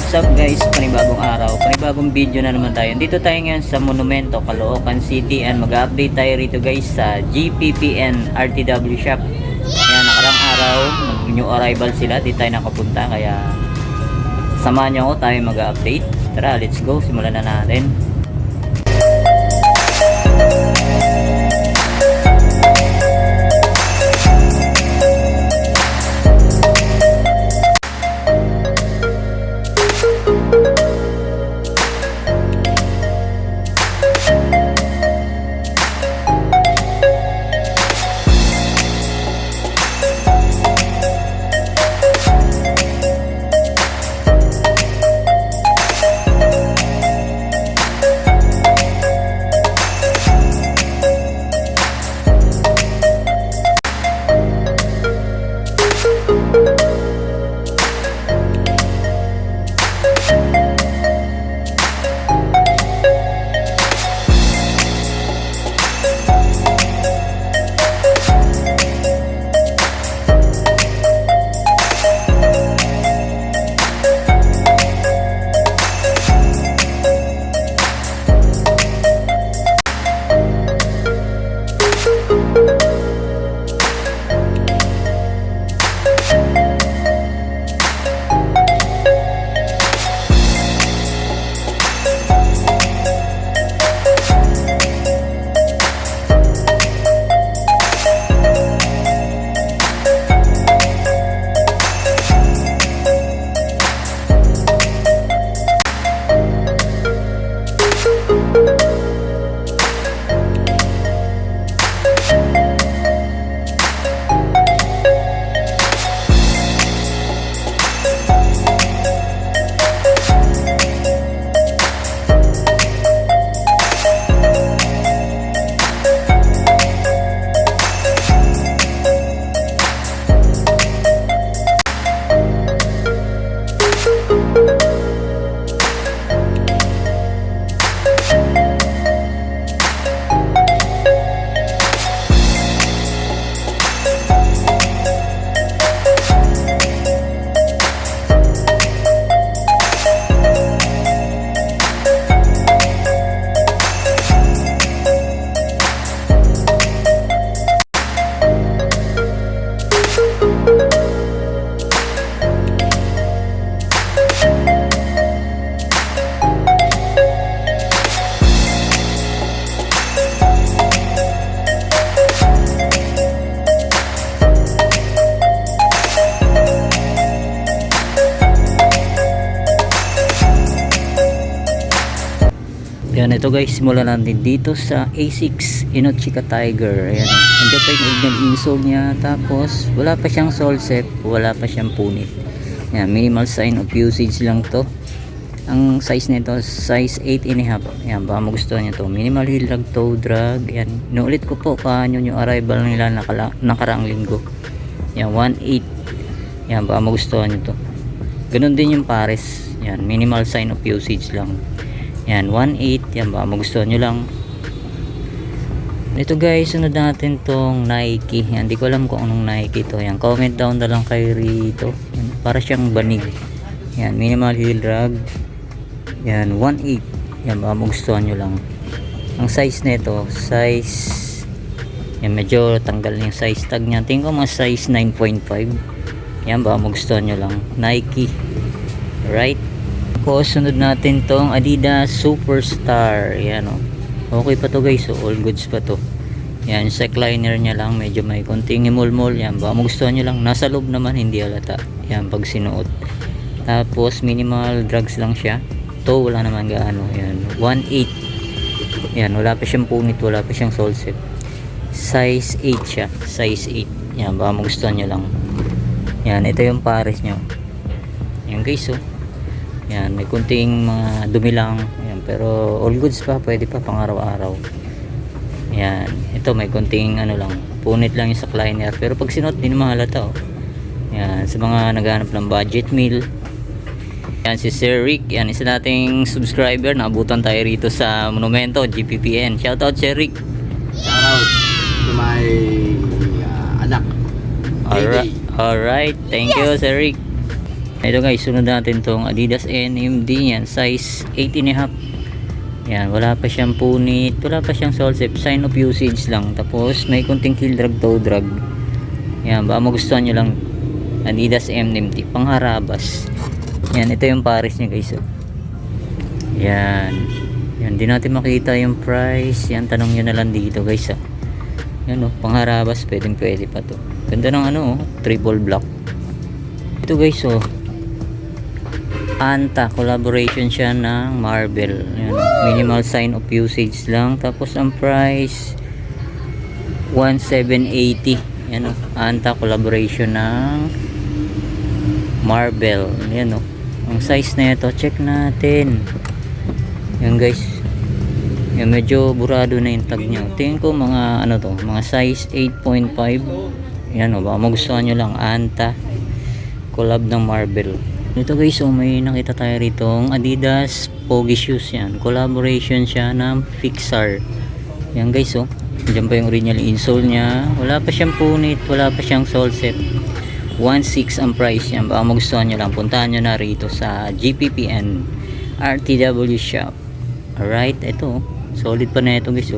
What's up guys, panibagong araw, panibagong video na naman tayo. Dito tayo ngayon sa Monumento, Caloocan City, and mag-update tayo rito guys sa GPPN RTW shop. Kaya nakarang araw, new arrival sila, di tayo nakapunta, kaya samahan nyo ako, tayo mag-update. Tara, let's go, simulan na natin. Yan, ito guys, simulan natin dito sa A6 Inochika Tiger. Ayan, nandiyan pa yung original insole nya, tapos wala pa siyang sole set, wala pa siyang punit. Yan, minimal sign of usage lang to. Ang size nito, size 8.5. Yan, baka magustuhan nyo to. Minimal heel drag, toe drag. Yan, inuulit ko po kaano yung arrival nila nakaraang linggo. Yan, 1.8. Yan, baka magustuhan nyo to. Ganun din yung pares. Yan, minimal sign of usage lang. Yan, 1.8. Yan, baka magustuhan nyo lang. Ito guys, sunod natin tong Nike. Yan, di ko alam kung anong Nike to. Yan, comment down na lang kayo rito. Yan, para siyang banig. Yan, minimal heel drag. Yan, 1.8. Yan, baka magustuhan nyo lang. Ang size nito, size, yan, medyo tanggal yung size tag niya. Tingin ko mga size 9.5. Yan, baka magustuhan nyo lang. Nike. Right? Sunod natin tong Adidas Superstar. Yan, o. Okay pa to guys, so all goods pa to. Yan, sa liner nya lang, medyo may konting imulmol. Yan, baka magustuhan nyo lang. Nasa loob naman, hindi halata. Yan, pag sinuot. Tapos minimal drags lang siya. To, wala naman gaano. Yan, 1.8. Yan, wala pa siyang punit, wala pa siyang sole set. Size 8 siya, size 8. Yan, baka magustuhan nyo lang. Yan, ito yung pares nyo. Yan guys, oh. Yan, may kunting mga dumi lang. Yan, pero all goods pa, pwede pa pang araw-araw. Yan, ito may kunting ano lang, punit lang yung sa liner. Pero pag sinuot, di naman halata, oh. Yan, sa mga naghahanap ng budget meal. Yan si Sir Rick, yan isa nating subscriber. Naabutan tayo rito sa Monumento, GPPN. Shoutout Sir Rick. Shoutout to my anak. Alright, thank you Sir Rick. Ito guys, sunod natin tong Adidas NMD, yan size 8.5. Yan, wala pa siyang punit, wala pa siyang sole step, sign of usage lang. Tapos may kunting heel drag, toe drag. Yan, baka magustuhan nyo lang. Adidas NMD, pangharabas. Yan, ito yung pares niya guys. Yan. Yan, di natin makita yung price. Yan, tanong nyo na lang dito guys. Yan pangharabas, pwede pa to. Ganda ng triple block. Ito guys Anta, collaboration siya ng Marvel. Yan, minimal sign of usage lang. Tapos ang price 1,780. Yan Anta, collaboration ng Marvel. Yan ang size na ito, check natin. Yan guys. Yan, medyo burado na yung tag niya. Tingin ko mga mga size 8.5. Yan baka magustuhan nyo lang. Anta, collab ng Marvel. Ito guys, may nakita tayo ritong Adidas Pogi Shoes. Yan, collaboration siya ng Fixar. Yan guys, diyan pa yung original insole niya. Wala pa siyang punit, wala pa siyang sole set. 1.6 ang price. Yan, baka magustuhan nyo lang, puntahan nyo na rito sa GPPN RTW shop. Alright, ito solid pa na ito guys.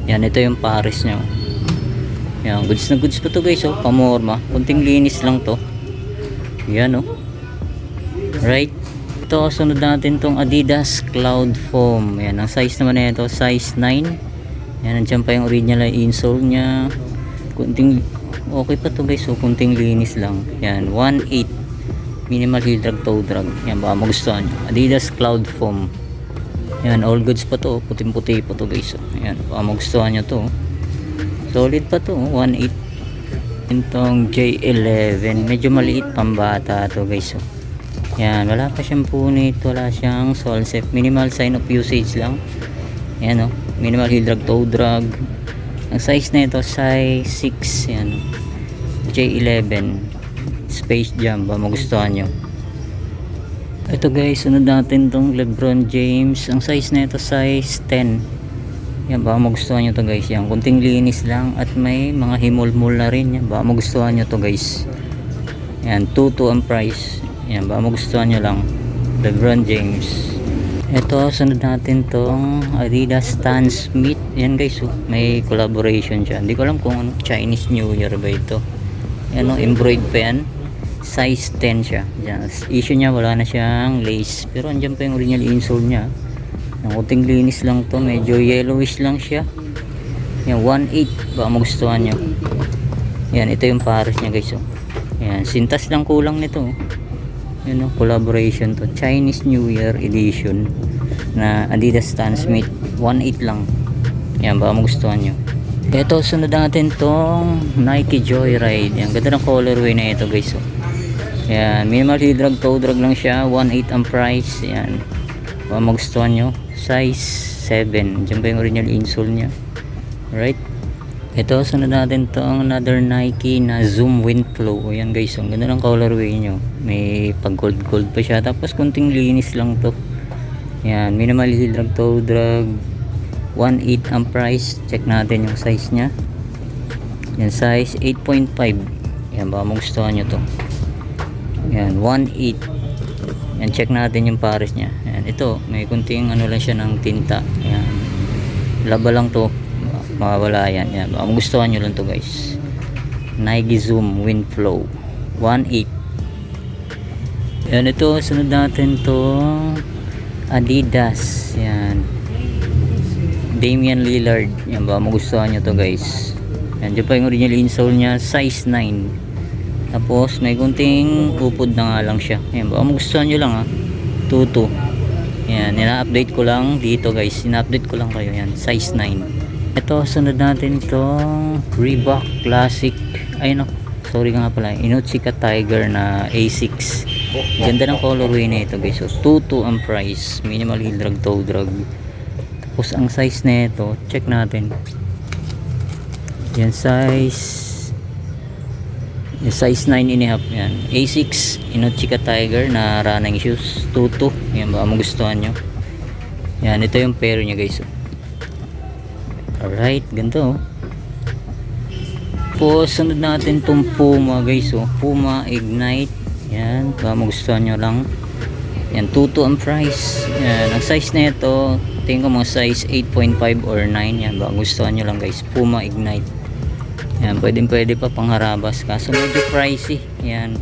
Yan, ito yung pares niya. Yan, goods na goods pa to guys. Pamorma, kunting linis lang to. Yan right. Ito, sunod natin tong Adidas Cloud Foam. Yan, ang size naman na ito, size 9. Yan, nandiyan pa yung original insole nya. Kunting, okay pa to guys. Kunting linis lang. Yan, 1.8. Minimal heel drag, toe drag. Yan, baka magustuhan nyo. Adidas Cloud Foam. Yan, all goods pa to. Puting-puti pa to guys. Yan, baka magustuhan nyo to. Solid pa to, 1.8. Itong J11, medyo maliit pambata to guys. Yan, wala pa siyang punit, wala siyang sole set, minimal sign of usage lang. Yan minimal heel drag, toe drag. Ang size na ito, size 6. Yan, J11 Space Jam, ba magustuhan nyo. Ito guys, sunod natin tong Lebron James. Ang size na ito, size 10. Yan, baka magustuhan nyo to guys. Yan, kunting linis lang at may mga himol-mol na rin. Yan, baka magustuhan nyo to guys. Yan, 2.2 ang price. Yan, baka magustuhan nyo lang. LeBron James. Ito, sunod natin tong Adidas Stan Smith. Yan guys, may collaboration siya. Hindi ko alam kung Chinese New Year ba ito. Yan embroidered pa yan. Size 10 siya. Yan, issue niya, wala na siyang lace. Pero andyan pa yung original insole niya. Ang kuting linis lang to, medyo yellowish lang siya. Yan, 1.8, baka magustuhan nyo. Yan, ito yung pares niya guys. Yan, sintas lang kulang nito. Yan collaboration to, Chinese New Year edition na Adidas Stan Smith, 1.8 lang. Yan, baka magustuhan nyo. Ito, sunod natin tong Nike Joyride. Yan, ganda ng colorway na ito guys. Yan, minimal heel drag, toe drag lang siya, 1.8 ang price. Yan, baka magustuhan nyo. Size 7. Diyan pa yung original insole nya. Right. Ito, sunod natin tong another Nike na Zoom Windflow. Ayan guys, ang ganda ng colorway nyo. May pag gold gold pa siya. Tapos kunting linis lang to. Yan, minimal heel drag, toe drag, 1.8 ang price. Check natin yung size nya. Yan, size 8.5. Yan, baka magustuhan nyo to. Yan, 1.8. Yan, check natin yung pares niya. Yan, ito, may kunting lang siya ng tinta. Yan, laba lang to, mawawala yan. Yan, baka magustuhan nyo lang to guys. Nike Zoom Windflow, 1.8. Yan, ito, sunod natin to Adidas. Yan, Damian Lillard. Yan, baka magustuhan nyo to guys. Yan, dyan pa yung original insole nya, size 9. Tapos may kunting upod na nga lang siya. Ayan, baka magustuhan nyo lang 2.2. Ayan, ina-update ko lang dito guys. Ina-update ko lang kayo. Ayan, size 9. Ito, sunod natin itong Reebok Classic. Ay no, sorry nga pala. Inuchika Tiger na A6. Ganda ng colorway na ito guys. So, 2.2 ang price. Minimal heel drag, toe drag. Tapos ang size na ito, check natin. Yan, size 9.5. Yan, A6 Inuchika Tiger na running shoes, 2.2. Yan, baka magustuhan nyo. Yan, ito yung pair nya guys. Alright, ganito. Po, sunod natin tong Puma guys. Puma Ignite. Yan, baka magustuhan nyo lang. Yan, 2 ang price. Yan, ang size na ito, tingin ko mga size 8.5 or 9. Yan, baka gustuhan nyo lang guys. Puma Ignite. Yan, pwede pa pangharabas. Kaso medyo pricey. Yan,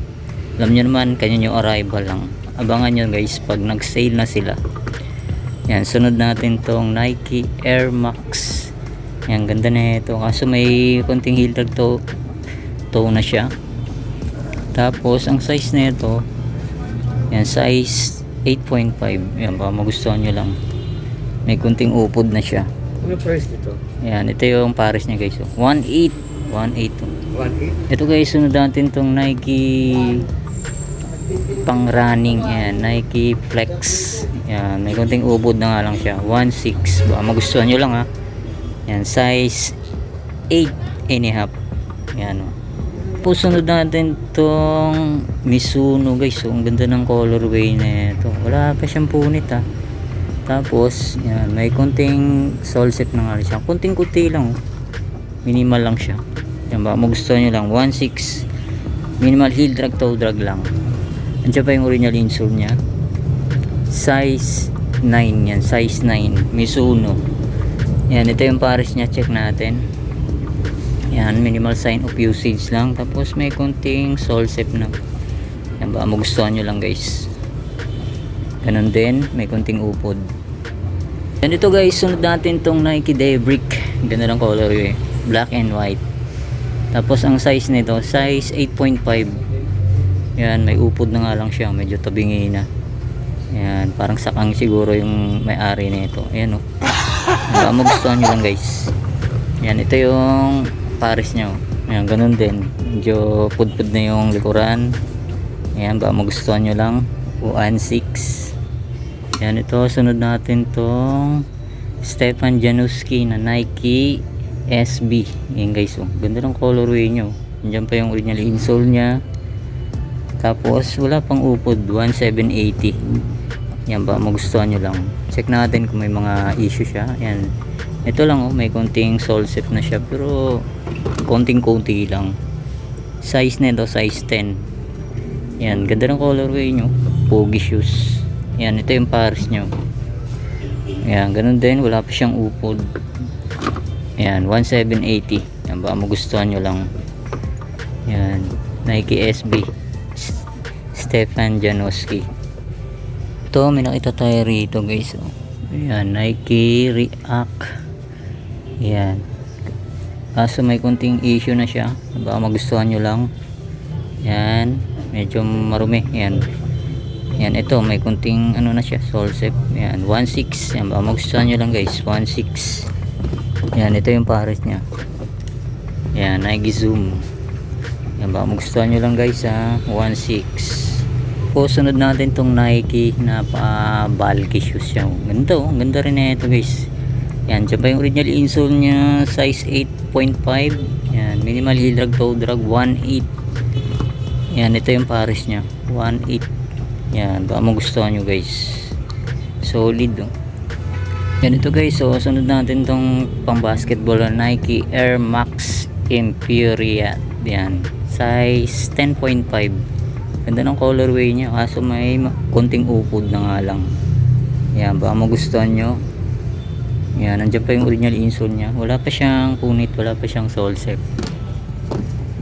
alam nyo naman, kanya yung arrival lang. Abangan nyo guys pag nag-sale na sila. Yan, sunod natin tong Nike Air Max. Yan, ganda na ito. Kaso may konting heel drag toe na siya. Tapos, ang size na ito, yan, size 8.5. Yan, baka magustuhan nyo lang. May kunting upod na siya. Ano price nito? Yan, ito yung pares niya guys. 1.8. 1.8 to. 1.8? Ito guys, sunod natin tong Nike pang running. Yan, Nike Flex. Yan, may kunting ubod na nga lang siya. 1.6. Baka magustuhan nyo lang ha. Yan, size 8.5. Yan o. Sunod natin tong Mizuno guys. So, ang ganda ng colorway na ito. Wala pa siyang punit ha. Tapos, yan, may kunting sole set na nga siya. Kunting-kunti lang. Minimal lang siya. Yan ba, magustuhan nyo lang. 1.6. Minimal heel drag, toe drag lang. Andiyan pa yung original insole niya. Size 9 yan. Size 9. Mizuno. Yan, ito yung pares niya. Check natin. Yan, minimal sign of usage lang. Tapos may kunting sole set na. Yan ba, magustuhan nyo lang guys. Ganun din, may kunting upod. Yan ito guys, sunod natin tong Nike Daybreak. Ganda ng color eh. Black and white. Tapos ang size nito, size 8.5. Yan, may upod na nga lang siya. Medyo tabingi na. Yan, parang sakang siguro yung may-ari nito. Ayan o. Baka magustuhan nyo lang guys. Yan, ito yung pares nyo. Ayan, ganun din. Medyo pudpud na yung likuran. Ayan, baka magustuhan nyo lang. 1.6. Yan, ito sunod natin tong Stefan Januski na Nike SB. Ayan guys, oh. Ganda ng colorway nyo. Diyan pa yung original insole nya. Tapos wala pang upod. 1.780. Yan, baka magustuhan nyo lang. Check natin kung may mga issue siya. Ayan, ito lang oh, may konting sole set na siya pero konting-konti lang. Size nito size 10. Yan, ganda ng colorway nyo. Pogi shoes. Yan, ito yung pares nyo. Yan, ganun din, wala pa siyang upod. Yan, 1.780. Yan, baka magustuhan nyo lang. Yan, Nike SB Stefan Januski. Ito, may nakita tayo rito guys oh. Yan, Nike React. Yan, kaso may kunting issue na siya. Baka magustuhan nyo lang. Yan, medyo marumi. Yan, yan, ito may kunting ano na siya, sole set. Yan, 1.6. Yan, baka magustuhan nyo lang guys. 1.6. Yan, ito yung pares nya. Yan, Nike Zoom. Yan, baka magustuhan nyo lang guys ha. 1.6. O, sunod natin tong Nike na pa-bulky shoes siya. Ganda oh, ganda rin na ito guys. Yan, dyan pa yung original insole nya, size 8.5. Yan, minimal heel drag, toe drag, 1.8. Yan, ito yung pares nya, 1.8. Yan, baka magustuhan nyo guys. Solid oh. Yan, ito guys, so sunod natin tong pang basketball na Nike Air Max Imperial. Yan, size 10.5. Ganda ng colorway nya, kaso may konting upod na nga lang. Yan, baka magustuhan nyo. Yan, nandiyan pa yung original insole nya. Wala pa siyang punit, wala pa siyang sole set.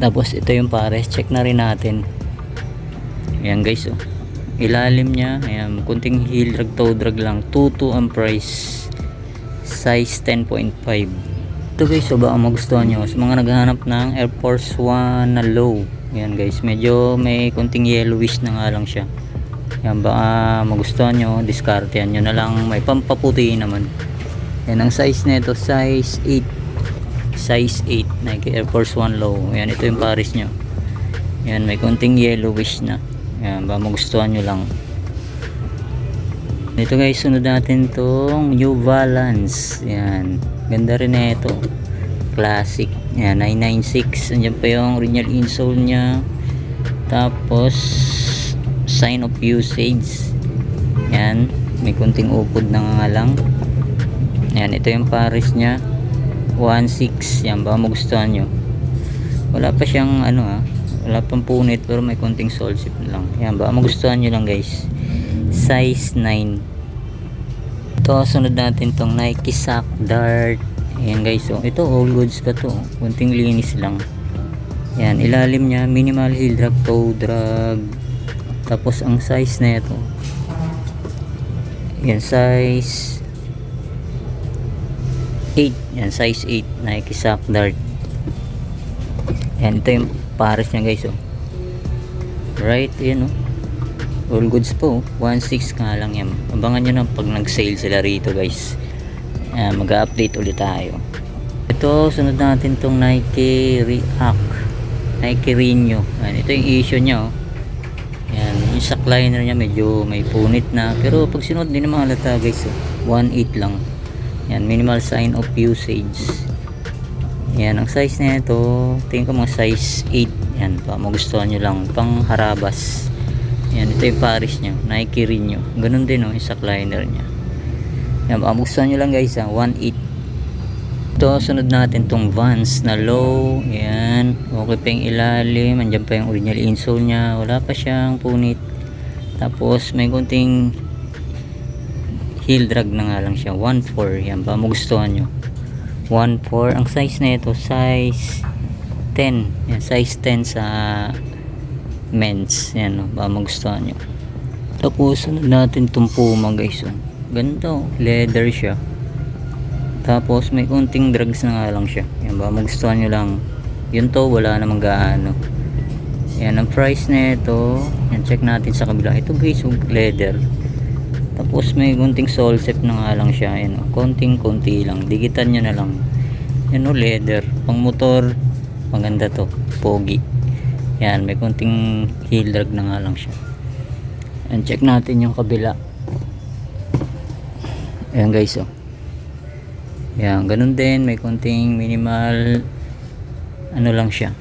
Tapos ito yung pares, check na rin natin. Ayan guys oh. Ilalim nya, ayan, kunting heel drag, toe drag lang. 2.2 ang price. Size 10.5. Ito guys, so baka magustuhan nyo sa mga naghahanap ng Air Force 1 na low. Ayan guys, medyo may kunting yellowish na nga lang siya. Ayan, baka magustuhan nyo, diskartehan nyo na lang. May pampaputi naman. Yan, ang size nito size 8. Size 8 Nike Air Force 1 low. Yan, ito yung pares nyo. Yan, may konting yellowish na. Yan, baka magustuhan nyo lang. Ito guys, sunod natin tong New Balance. Yan, ganda rin na ito. Classic. Yan, 996. Andiyan pa yung original insole nya. Tapos sign of usage. Yan, may konting upod na nga lang. Yan, ito yung pares nya, 1.6. Yan, baka magustuhan nyo. Wala pa siyang ano ha, Wala pang punit pero may konting sole sip lang. Yan, baka magustuhan nyo lang guys. Size 9. Ito, sunod natin tong Nike Sack Dart. Ayan guys, so ito all goods pa to. Kunting linis lang. Yan, ilalim niya minimal heel drag, toe drag. Tapos ang size na ito, yan size 8. Yan size 8 Nike Sack Dart. Yan, ito yung pares niya guys, oh. Right, yan, oh. All goods po, 1.6 nga lang yan. Abangan nyo na pag nag-sale sila rito guys. Mag-update ulit tayo. Ito, sunod natin tong Nike React, Nike Renew. Yan, ito yung issue nya, oh. Yan, yung sack liner nya medyo may punit na, pero pag sinod din naman halata guys, oh. 1.8 lang. Yan, minimal sign of usage. Yan, ang size na ito, tingin ko mga size 8. Yan, pa magustuhan nyo lang, pang harabas. Yan, ito yung pares nya, Nike Renew. Ganun din, oh, yung sack liner nya. Yan, baka magustuhan nyo lang guys, 1.8. Ito, sunod natin tong Vans na low. Yan, okay pa yung ilalim, andyan pa yung original insole nya, wala pa siyang punit. Tapos may kunting heel drag na nga lang siya, 1.4. Yan, baka magustuhan nyo, 1.4. Ang size na ito, size 10. Yan, size 10 sa men's. Yan, oh, baka magustuhan nyo. Tapos sunod natin itong Puma guys, oh. Ganito, leather siya. Tapos may kunting drags na nga lang siya. Yan, baka magustuhan nyo lang. Yun to, wala namang gaano. Yan, ang price na ito, yan, check natin sa kabila. Ito guys, oh, leather. Tapos may kunting sole sip na nga lang siya. Yan, oh, konting-konti lang, digitan nyo na lang. Yan, oh, leather, pang motor, maganda to, pogi. Yan, may kunting heel drag na nga lang siya. And check natin yung kabila. Ayan guys, oh. Yan, ganun din, may kunting minimal ano lang siya,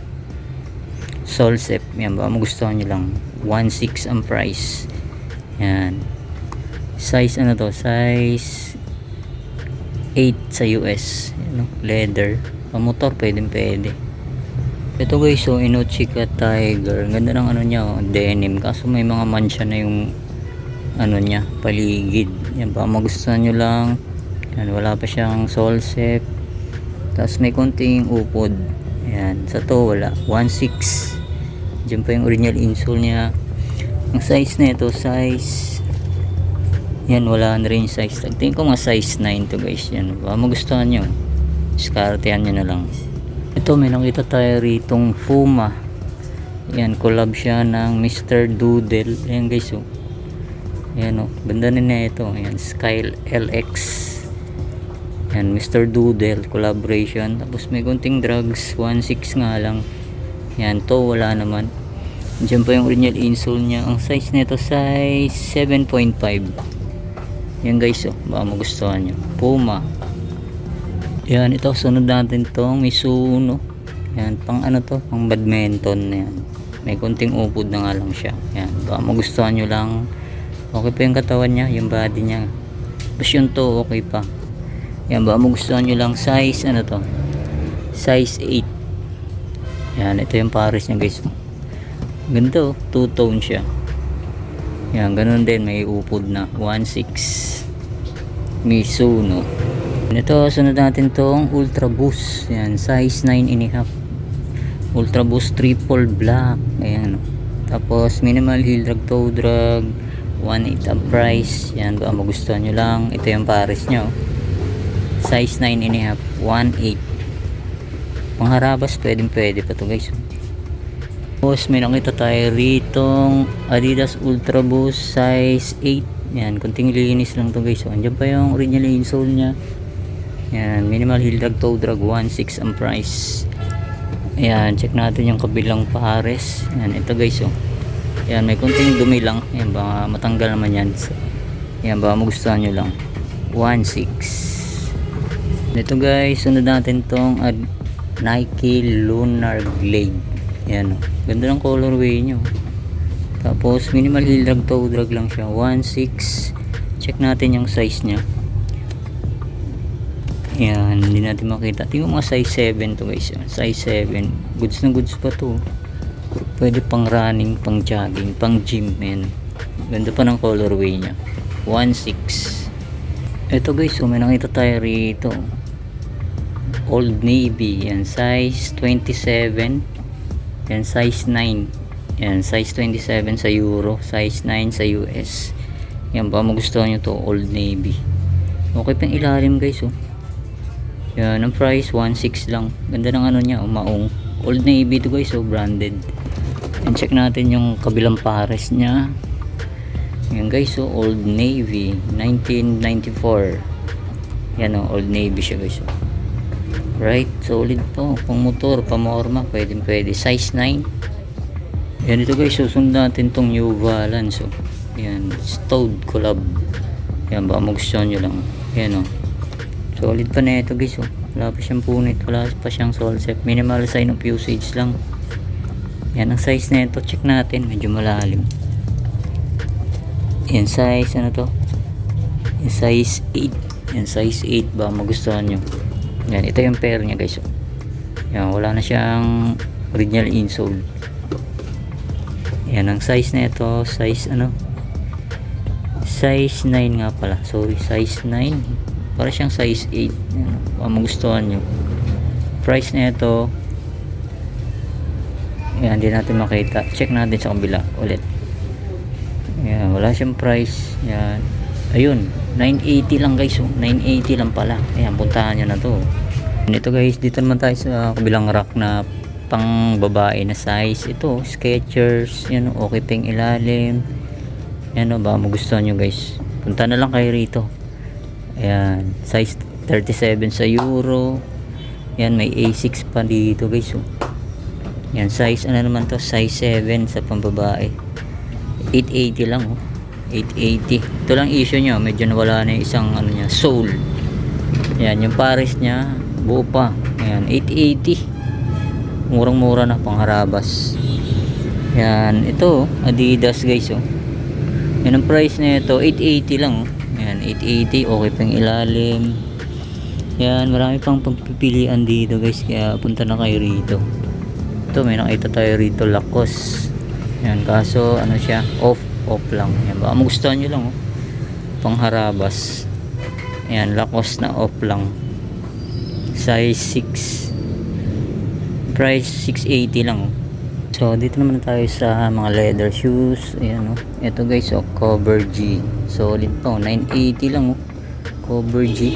sole sip. Yan, baka magustuhan nyo lang, 1.6 ang price. Yan, size ano to, size 8 sa US. Yan, oh, leather, pang motor, pwede. Ito guys, so Inochika Tiger. Ganda ng ano niya, oh, denim. Kaso may mga mancha na yung ano niya, paligid. Yan, baka magustuhan nyo lang. Yan, wala pa siyang sole sip. Tapos may konting upod. Yan, sa to wala, 1.6. Diyan pa yung original insole niya. Ang size na ito, size, yan, wala na rin size tag. Tingin ko mga size 9 to guys. Yan, baka magustuhan nyo, diskartehan nyo na lang. Ito, may nakita tayo ritong Puma. Yan, collab siya ng Mr. Doodle. Ayan guys, oh. Ayan, oh, ganda na ito. Ayan, Skyle LX. Ayan, Mr. Doodle collaboration. Tapos may kunting drugs, 1.6 nga lang. Ayan, to wala naman. Diyan pa yung original insole nya. Ang size nito, size 7.5. Ayan guys, oh, baka magustuhan nyo, Puma. Yan, ito, sunod natin tong Mizuno. Yan, pang ano to, pang badminton. Yan, may kunting upod na nga lang siya. Yan, baka magustuhan nyo lang. Okay pa yung katawan nya, yung body nya. Tapos yung to, okay pa. Yan, baka magustuhan nyo lang. Size, ano to, size 8. Yan, ito yung pares nya guys. Ganito, two-tone siya. Yan, ganun din, may upod na, 1.6. Mizuno. Ito, sunod natin tong Ultra Boost. Yan, size 9.5. Ultra Boost triple black. Ayan. Tapos minimal heel drag, toe drag, 1.8 ang price. Yan, baka magustuhan nyo lang. Ito yung pares nyo, size 9.5, 1.8. Pangharabas, pwede pa to guys. Tapos may nakita tayo ritong Adidas Ultra Boost size 8. Yan, kunting linis lang to guys. So, andyan pa yung original insole nya. Yan, minimal heel drag, toe drag, 1.6 ang price. Ayan, check natin yung kabilang pares. Yan, ito guys, oh. Yan, may kunting dumi lang. Yan, baka matanggal naman yan. Yan, baka magustuhan nyo lang, 1.6. Ito guys, sunod natin tong Nike Lunar Glade. Yan, oh. Ganda ng colorway nyo. Tapos minimal heel drag, toe drag lang siya, 1.6. Check natin yung size nya. Yan, hindi natin makita. Tingnan mga size 7 to guys. Size 7. Goods na goods pa to. Pwede pang running, pang jogging, pang gym. Ayan. Ganda pa ng colorway niya. 1.6. Ito guys, may nakita tayo rito. Old Navy. Yan, size 27. Yan, size 9. Yan, size 27 sa Euro. Size 9 sa US. Yan, baka magustuhan nyo to. Old Navy. Okay pang ilalim guys, oh. Yan, ang price 1.6 lang. Ganda ng ano niya, maong. Old Navy to guys, oh, branded. And check natin yung kabilang pares niya. Yan guys, so Old Navy 1994. Yan, Old Navy siya guys, oh. Right, solid to. Pang motor, pamorma, pwede size 9. Yan ito guys, susunod natin tong New Balance, oh. Yan, Stowed collab. Yan, baka magustuhan nyo lang. Yan, oh. Solid pa na ito guys, oh. Wala pa siyang punit, wala pa siyang sole set. Minimal sign of usage lang. Yan ang size na ito. Check natin. Medyo malalim. Yan size. Ano to? Yan size 8. Yan size 8 ba magustuhan nyo. Yan. Ito yung pair niya guys. Yan. Wala na siyang original insole. Yan ang size na ito. Size ano? Size 9 nga pala. Sorry. Size 9. Para siyang size 8. Yan. Magustuhan nyo. Price na ito. Yan, hindi natin makita. Check natin sa kabila ulit. Yan, wala siyang price. Yan. Ayun, 980 lang guys. Oh. 980 lang pala. Ayan, puntahan nyo na to. Ito guys, dito naman tayo sa kabilang rack na pang babae na size. Ito, Skechers. Yan, okay pang ilalim. Yan, baka magustuhan nyo guys. Punta na lang kayo rito. Ayan, size 37 sa Euro. Yan, may A6 pa dito guys. Oh. Yan, size ano naman to, size 7 sa pambabae. 880 lang, oh. 880. Ito lang issue nyo, medyo nawala na yung isang ano niya, sole. Yan, yung pares niya buo pa. Yan, 880. Murang mura na, pangharabas. Yan, ito Adidas guys, oh. Yan ang price na ito, 880 lang, oh. Yan, 880. Okay pang ilalim. Yan, marami pang pagpipilian dito guys, kaya punta na kayo rito. Ito, may nakita tayo rito, Lacoste. Yan, kaso ano siya, off lang. Yan, baka magustuhan nyo lang, oh. Pangharabas. Yan, Lacoste na off lang. Size 6. Price 680 lang, oh. So dito naman tayo sa mga leather shoes. Ayan, oh. Ito guys, oh, Cover G. Solid pa, oh. 980 lang, oh. Cover G.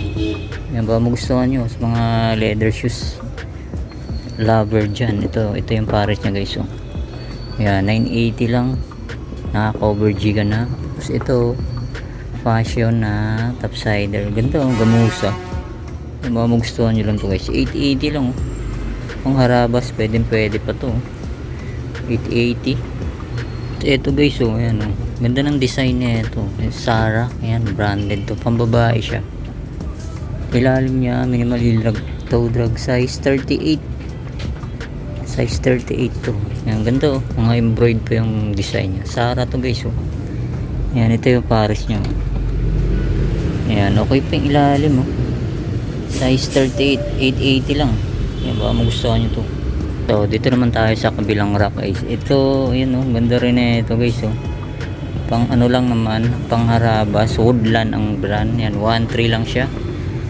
Yan, baka magustuhan nyo sa mga leather shoes lover dyan. Ito yung pares nya guys, oh. Yan, 980 lang. Naka-cover G ka na. Tapos ito, fashion na topsider. Ganda, oh, gamusa. Yung mga magustuhan nyo lang to guys. 880 lang, oh. Kung harabas, pwede pa to, oh. 880. Ito guys, oh, ayan, oh. Ganda ng design na ito. Zara, ayan, branded to. Pambabae siya. Ilalim niya, minimal toe drag, size 38. Size 38 to. Yan, ganda, oh. Mga embroid pa yung design niya. Zara to guys, oh. Yan, ito yung pares niya. Yan, okay pa yung ilalim, oh. Size 38, 880 lang. Yan, baka magustuhan nyo to. So, dito naman tayo sa kabilang rack guys. Ito, yun, oh. Ganda rin na ito guys, oh. Pang ano lang naman, pang harabas. Woodland ang brand. Yan, 1.3 lang siya.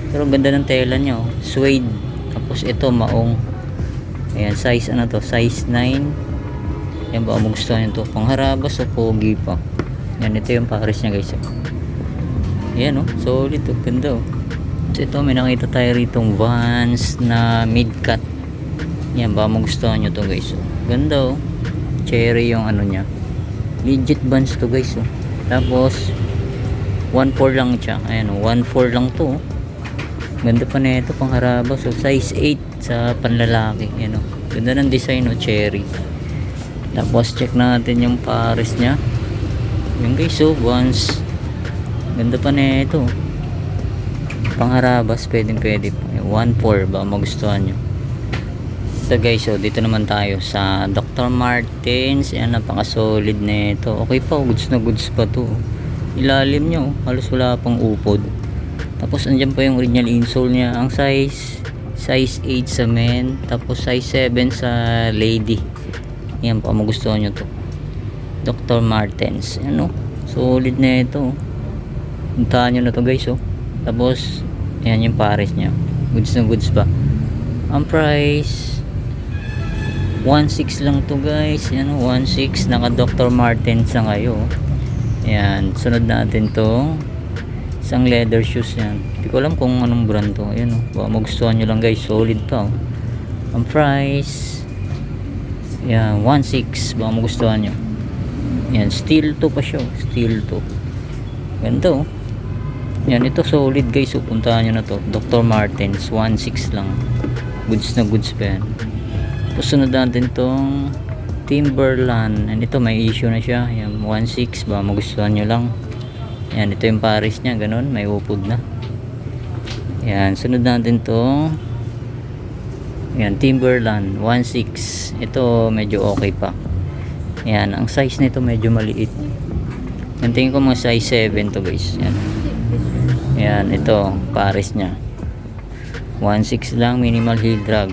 Pero ganda ng tela niya, oh. Suede. Tapos ito, maong. Ayan, size ano to, size 9. Yan, baka magustuhan nyo to. Pangharabas o pogi pa. Yan, ito yung pares niya guys, oh. Ayan, oh, solid, oh. Ganda, oh. So ito, may nakita tayo ritong Vans na mid-cut. Yan, baka magustuhan nyo to guys, oh. Ganda, oh. Cherry yung ano nya. Legit Vans to guys, oh. Tapos 1.4 lang siya. Ayan, oh, 1.4 lang to, oh. Ganda pa na ito, pangharabas, oh. Size 8 sa panlalaki. Yan, oh. Ganda ng design, oh, cherry. Tapos check natin yung pares nya. Yung guys, oh, Vans. Ganda pa na ito, oh. Pangharabas, pwede 1.4 ba magustuhan nyo. Ito guys, oh, dito naman tayo sa Dr. Martens. Yan, napaka-solid na ito. Okay pa, goods na goods pa to. Ilalim nyo, halos wala pang upod. Tapos andyan pa yung original insole niya. Ang size 8 sa men, tapos size 7 sa lady. Yan, baka magustuhan nyo to. Dr. Martens. Ano? Solid na ito. Puntahan nyo na to guys, oh. Tapos, yan yung pares nya. Goods na goods pa. Ang price, 1.6 lang to guys. Yan, 1.6. Naka Dr. Martens na kayo. Yan. Sunod natin to. Isang leather shoes yan. Hindi ko alam kung anong brand to. Ayan, oh. Baka magustuhan nyo lang guys. Solid pa, oh. Ang price, yan, 1.6. Baka magustuhan nyo. Yan, steel to pa siya. Steel to. Ganito, oh. Yan, ito solid guys. So, puntahan nyo na to. Dr. Martens, 1.6 lang. Goods na goods pa yan. Tapos sunod natin tong Timberland. And ito, may issue na siya. Yan, 1.6. Baka magustuhan nyo lang. Yan, ito yung pares nya. Ganon, may upod na. Yan, sunod natin to. Yan, Timberland, 1.6. Ito, medyo okay pa. Yan, ang size nito medyo maliit. Yan, tingin ko mga size 7 to guys. Yan. Yan, ito, pares nya. 1.6 lang, minimal heel drag.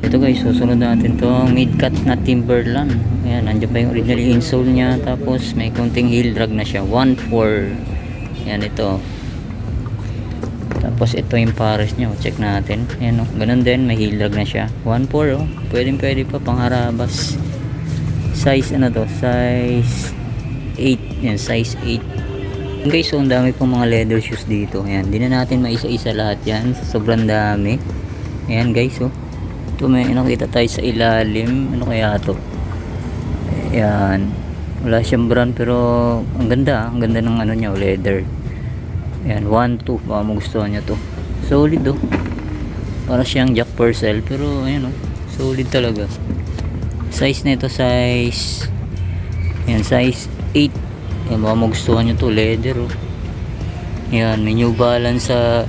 Ito guys, susunod natin to mid-cut na Timberland. Ayan, nandiyan pa yung original insole nya. Tapos may konting heel drag na siya, 1.4. Yan, ito. Tapos ito yung pares nya, check natin. Ayan, oh, ganun din, may heel drag na siya, 1.4. Oh. Pwede pa, pangharabas. Size ano to, size 8. Yan, size 8. Guys, so ang dami pong mga leather shoes dito. Ayan, di na natin maisa-isa lahat yan. Sobrang dami. Ayan guys, oh. Ito may nakita tayo sa ilalim. Ano kaya to? Ayan. Wala siyang brand pero ang ganda. Ang ganda ng ano niya, leather. Ayan, 1.2. Baka magustuhan niya to. Solid, oh. Para siyang Jack Purcell. Pero ayan, oh. Solid talaga. Size nito, size, ayan, size 8. Ayan, baka magustuhan nyo to, leather, oh. Ayan, may New Balance sa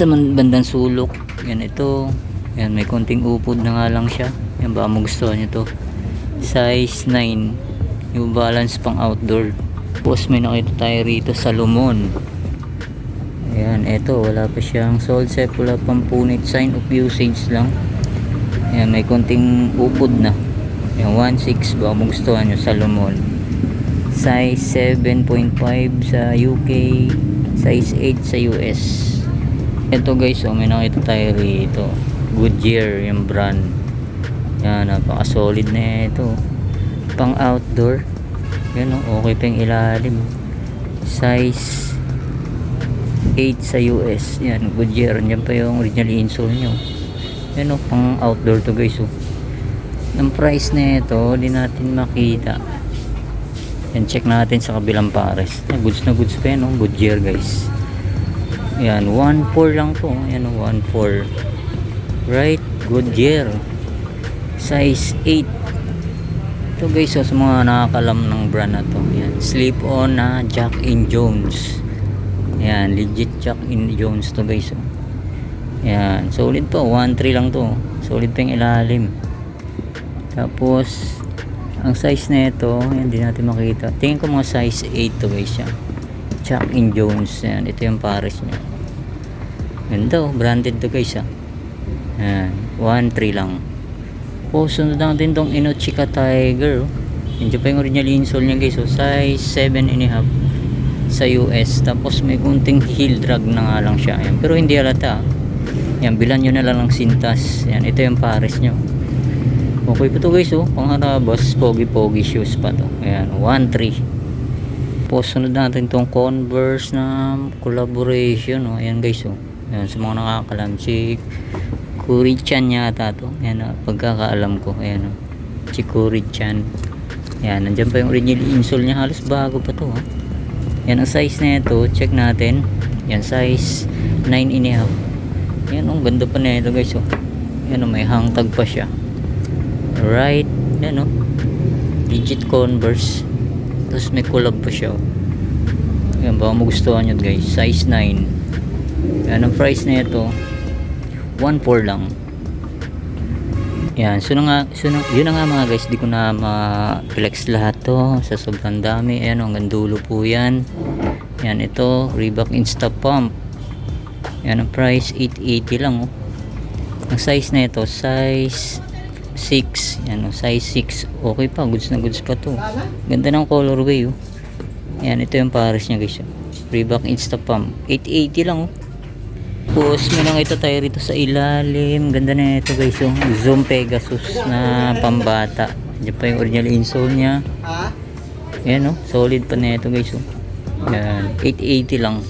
bandang sulok. Ayan, ito. Ayan, may konting upod na nga lang siya. Ayan, baka magustuhan nyo to. Size 9. New Balance pang outdoor. Tapos may nakita tayo rito, Salomon. Ayan, ito, wala pa siyang sold set, wala pang punit, sign of usage lang. Ayan, may konting upod na. Ayan, 1.6. Baka magustuhan nyo, Salomon. Size 7.5 sa UK, size 8 sa US. Ito guys, oh, may nakita tayo rito, Goodyear yung brand. Yan, napaka solid na ito, pang outdoor. Yan, oh, okay pa yung ilalim. Size 8 sa US. Yan, Goodyear. Yan pa yung original insole nyo. Yan, oh, pang outdoor to guys, oh. Ang price na ito di natin makita. Yan, check natin sa kabilang pares. Goods na goods pa yan, oh. Goodyear guys. Yan, 1.4 lang to. Yan, 1.4. Right, Goodyear. Size 8. Ito guys, oh, sa mga nakakalam ng brand na to. Yan, slip on na Jack and Jones. Yan, legit Jack and Jones to guys, oh. Yan, solid to. 1.3 lang to. Solid pa yung ilalim. Tapos ang size na ito, hindi natin makita. Tingin ko mga size 8 to guys siya. Jack and Jones. Yan, ito yung pares niya. Ganda, oh, branded to guys, ah. Yan, 1.3 lang. O, sunod natin tong Inochika Tiger, oh. Hindi pa yung original insole niya guys, oh. Size 7.5 sa US. Tapos may kunting heel drag na nga lang siya. Yan, pero hindi halata, ah. Yan, bilan nyo na lang ng sintas. Yan, ito yung pares nyo. Okay pa to guys, oh. Pangharabas, pogi shoes pa to. Ayan, 1.3. Tapos sunod natin tong Converse na collaboration, oh. Ayan guys, oh. Ayan, sa mga nakakalam, si Kurichan yata to. Ayan, oh, pagkakaalam ko. Ayan, oh. Si Kurichan. Ayan, nandyan pa yung original insole niya. Halos bago pa to, oh. Ayan, ang size na ito, check natin. Ayan, size 9.5. Ayan, oh, ganda pa na ito guys, oh. Ayan, oh, may hang tag pa siya. Right, yan, oh. Legit Converse. Tapos may collab pa siya, oh. Yan, baka magustuhan nyo guys. Size 9. Yan, ang price na ito 1.4 lang. Yan, so yun na nga mga guys. Di ko na ma-flex lahat to sa sobrang dami. Ayan, hanggang dulo po yan. Yan, ito Reebok Insta Pump. Yan, ang price 880 lang, oh. Ang size na ito, size 6. Yan, size 6. Okay pa, goods na goods pa to. Ganda ng colorway, oh. Yan, ito yung pares niya, guys. Reebok Insta Pump. 880 lang, oh. Tapos, may nakita tayo rito sa ilalim. Ganda na ito, guys, yung Zoom Pegasus na pambata. Diyan pa yung original insole niya. Yan, oh. Solid pa na ito, guys, oh. Yan, 880 lang.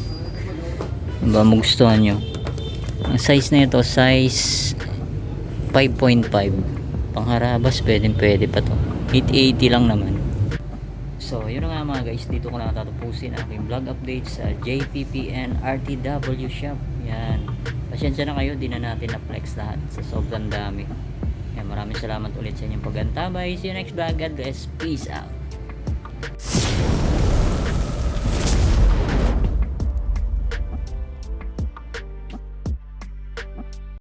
Ba magustuhan nyo? Ang size na ito, size 5.5. Pangharabas, pwede pa to. 880 lang naman. So, yun na nga mga guys, dito ko na tatapusin ang aking vlog update sa JPPN RTW Shop. Yan. Pasensya na kayo, di na natin na-flex lahat sa sobrang dami. Yan, maraming salamat ulit sa inyong pag-antabay. See you next vlog. God bless. Peace out.